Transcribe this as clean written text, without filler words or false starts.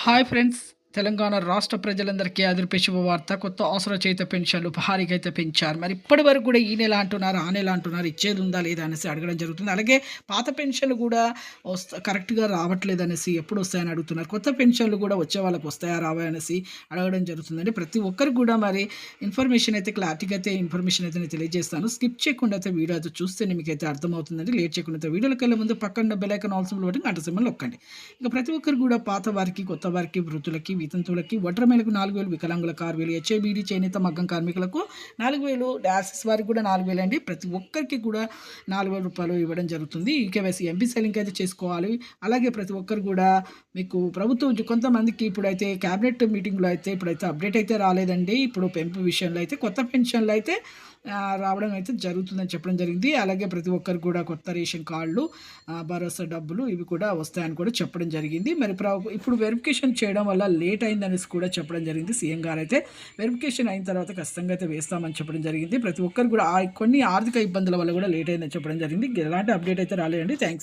Hi friends. Telangana రాష్ట్ర ప్రజలందరికీ అదిరిపే శుభవార్త. కొత్త ఆసరా చేయుత పెన్షన్‌లు భారీగా అయితే పెంచారు. మరి ఇప్పటి వరకు కూడా ఈ నెల అంటున్నారు, ఆ నెల అంటున్నారు. ఇచ్చేది ఉందా లేదా అనేసి అడగడం జరుగుతుంది. అలాగే పాత పెన్షన్‌లు కూడా కరెక్ట్‌గా రావట్లేదనేసి ఎప్పుడొస్తాయని అడుగుతున్నారు. కొత్త పెన్షన్‌లు కూడా వచ్చే వాళ్ళకి వస్తాయా, రావా అనేసి అడగడం జరుగుతుందండి. ప్రతి ఒక్కరికి కూడా మరి ఇన్ఫర్మేషన్ అయితే క్లారిటీగా అయితే ఇన్ఫర్మేషన్ అయితే నేను తెలియజేస్తాను. స్కిప్ చేయకుండా అయితే వీడియో అయితే చూస్తేనే మీకైతే అర్థమవుతుందండి. లేట్ చేయకుండా అయితే వీడియోలోకెళ్ళే ముందు పక్కన bell icon all symbol button గంట సింబల్ నొక్కండి. ఇక ప్రతి ఒక్కరు కూడా పాత వారికి, కొత్త వారికి, వృద్ధులకి, వితంతువులకి, ఒంటరిమహిళలకు 4,000, వికలాంగులకు 6,000, హెచ్ఐబీడీ, చేనేత, మగ్గం కార్మికులకు 4,000, డయాలసిస్ వారికి కూడా 4,000 అండి. ప్రతి ఒక్కరికి కూడా రూ. 4,000 ఇవ్వడం జరుగుతుంది. ఈకేవైసీ ఎంపీసీ లింక్ అయితే చేసుకోవాలి. అలాగే ప్రతి ఒక్కరు కూడా మీకు ప్రభుత్వం కొంతమందికి ఇప్పుడైతే క్యాబినెట్ మీటింగ్‌లో అయితే ఇప్పుడైతే అప్డేట్ అయితే రాలేదండి. ఇప్పుడు పెంపు విషయంలో అయితే కొత్త పెన్షన్‌లు అయితే రావడం అయితే జరుగుతుందని చెప్పడం జరిగింది. అలాగే ప్రతి ఒక్కరికి కూడా కొత్త రేషన్ కార్డులు, భరోసా డబ్బులు ఇవి కూడా వస్తాయని కూడా చెప్పడం జరిగింది. మరి ఇప్పుడు వెరిఫికేషన్ చేయడం వల్ల లేట్ అయిందనేసి కూడా చెప్పడం జరిగింది. సీఎం గారైతే వెరిఫికేషన్ అయిన తర్వాత ఖచ్చితంగా అయితే వేస్తామని చెప్పడం జరిగింది. ప్రతి ఒక్కరు కూడా కొన్ని ఆర్థిక ఇబ్బందుల వల్ల కూడా లేట్ అయిందని చెప్పడం జరిగింది. ఎలాంటి అప్డేట్ అయితే రాలేదండి. థాంక్స్.